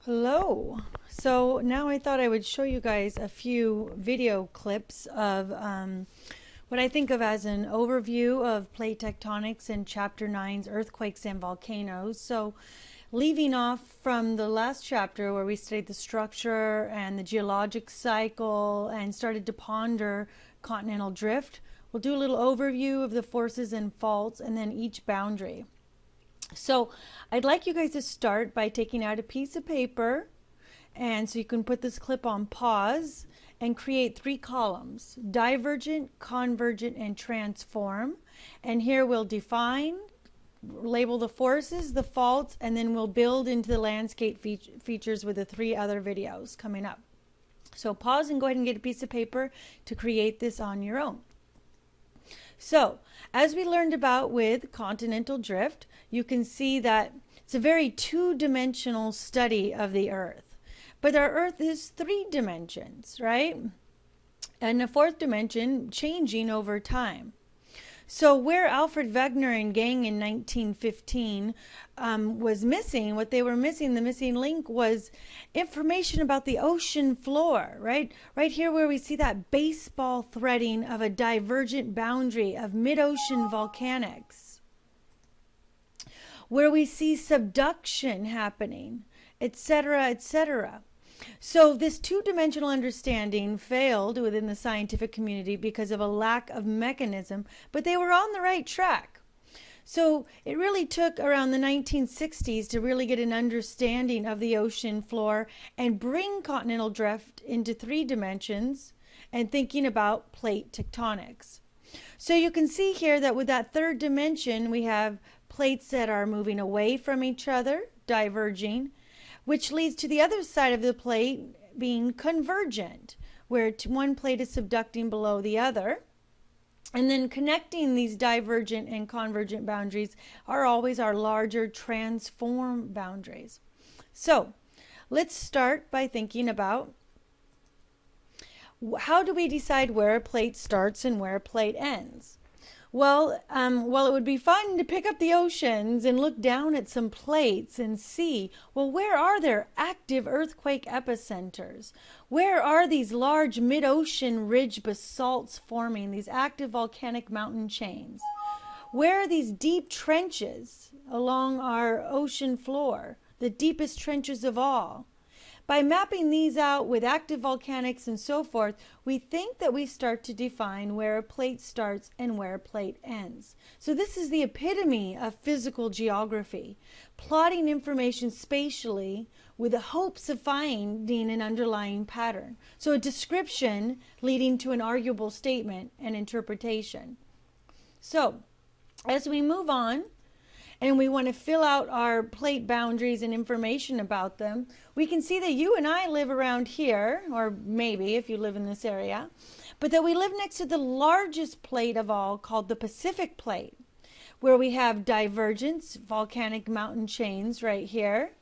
Hello. So now I thought I would show you guys a few video clips of what I think of as an overview of plate tectonics in Chapter 9's Earthquakes and Volcanoes. So leaving off from the last chapter where we studied the structure and the geologic cycle and started to ponder continental drift, we'll do a little overview of the forces and faults and then each boundary. So I'd like you guys to start by taking out a piece of paper, and so you can put this clip on pause and create 3 columns: divergent, convergent, and transform. And here we'll define, label the forces, the faults, and then we'll build into the landscape features with the 3 other videos coming up. So pause and go ahead and get a piece of paper to create this on your own. So, as we learned about with continental drift, you can see that it's a very two-dimensional study of the Earth. But our Earth is 3 dimensions, right? And the 4th dimension changing over time. So where Alfred Wegener and gang in 1915 was missing, what they were missing, the missing link was information about the ocean floor, right? Right here where we see that baseball threading of a divergent boundary of mid-ocean volcanics, where we see subduction happening, etc., etc. So this two-dimensional understanding failed within the scientific community because of a lack of mechanism, but they were on the right track. So it really took around the 1960s to really get an understanding of the ocean floor and bring continental drift into 3 dimensions and thinking about plate tectonics. So you can see here that with that 3rd dimension, we have plates that are moving away from each other, diverging, which leads to the other side of the plate being convergent, where one plate is subducting below the other. And then connecting these divergent and convergent boundaries are always our larger transform boundaries. So let's start by thinking about how do we decide where a plate starts and where a plate ends? Well, it would be fun to pick up the oceans and look down at some plates and see, well, where are there active earthquake epicenters? Where are these large mid-ocean ridge basalts forming, these active volcanic mountain chains? Where are these deep trenches along our ocean floor, the deepest trenches of all? By mapping these out with active volcanics and so forth, we think that we start to define where a plate starts and where a plate ends. So this is the epitome of physical geography, plotting information spatially with the hopes of finding an underlying pattern. So a description leading to an arguable statement and interpretation. So as we move on, and we want to fill out our plate boundaries and information about them, we can see that you and I live around here, or maybe if you live in this area, but that we live next to the largest plate of all, called the Pacific Plate, where we have divergence, volcanic mountain chains right here,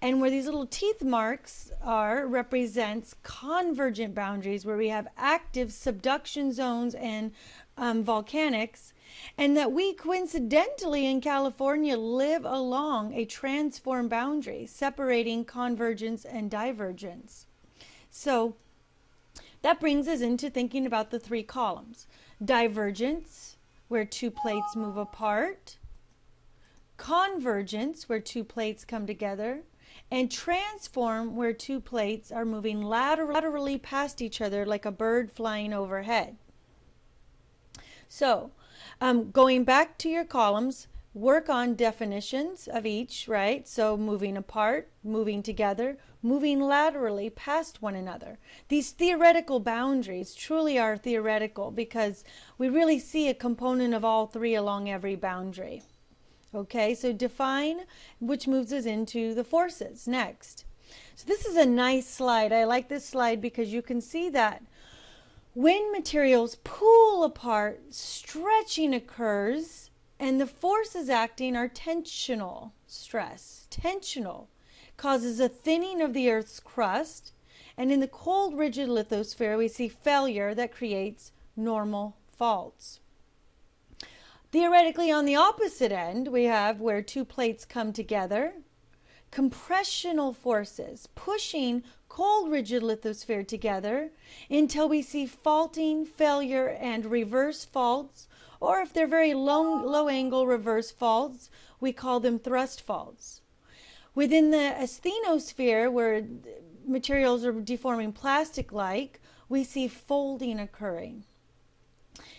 and where these little teeth marks are represents convergent boundaries, where we have active subduction zones and volcanics, and that we coincidentally in California live along a transform boundary separating convergence and divergence. So that brings us into thinking about the 3 columns: divergence, where 2 plates move apart; convergence, where 2 plates come together; and transform, where 2 plates are moving laterally past each other like a bird flying overhead. So going back to your columns, work on definitions of each, right? So moving apart, moving together, moving laterally past one another. These theoretical boundaries truly are theoretical because we really see a component of all 3 along every boundary. Okay, so define, which moves us into the forces next. So this is a nice slide. I like this slide because you can see that when materials pull apart, stretching occurs, and the forces acting are tensional stress. Tensional causes a thinning of the Earth's crust, and in the cold, rigid lithosphere, we see failure that creates normal faults. Theoretically, on the opposite end, we have where 2 plates come together, compressional forces pushing cold rigid lithosphere together until we see faulting, failure, and reverse faults, or if they're very low angle reverse faults, we call them thrust faults. Within the asthenosphere, where materials are deforming plastic-like, we see folding occurring.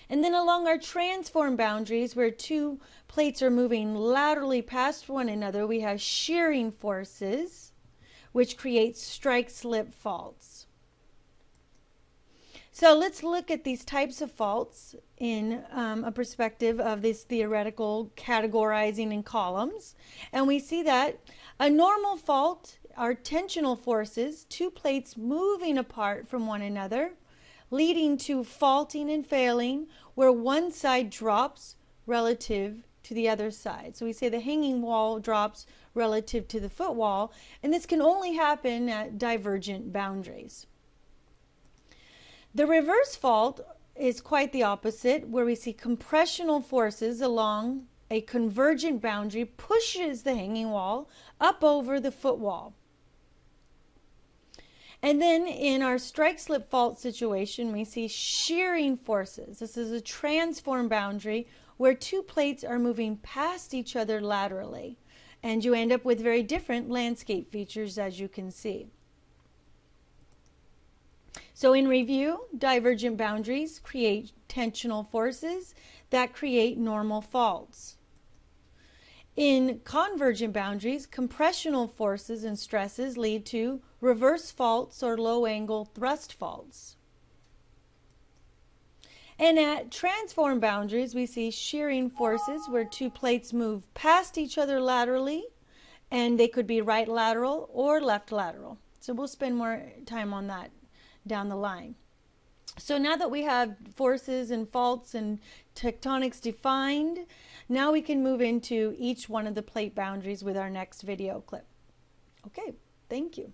And then along our transform boundaries, where two plates are moving laterally past one another, we have shearing forces, which create strike-slip faults. So let's look at these types of faults in a perspective of this theoretical categorizing in columns. And we see that a normal fault are tensional forces, two plates moving apart from one another, leading to faulting and failing where one side drops relative to the other side. So we say the hanging wall drops relative to the foot wall, and this can only happen at divergent boundaries. The reverse fault is quite the opposite, where we see compressional forces along a convergent boundary pushes the hanging wall up over the foot wall. And then in our strike-slip fault situation, we see shearing forces. This is a transform boundary where two plates are moving past each other laterally, and you end up with very different landscape features, as you can see. So in review, divergent boundaries create tensional forces that create normal faults. In convergent boundaries, compressional forces and stresses lead to reverse faults or low-angle thrust faults. And at transform boundaries, we see shearing forces where two plates move past each other laterally, and they could be right lateral or left lateral. So we'll spend more time on that down the line. So now that we have forces and faults and tectonics defined, now we can move into each one of the plate boundaries with our next video clip. Okay, thank you.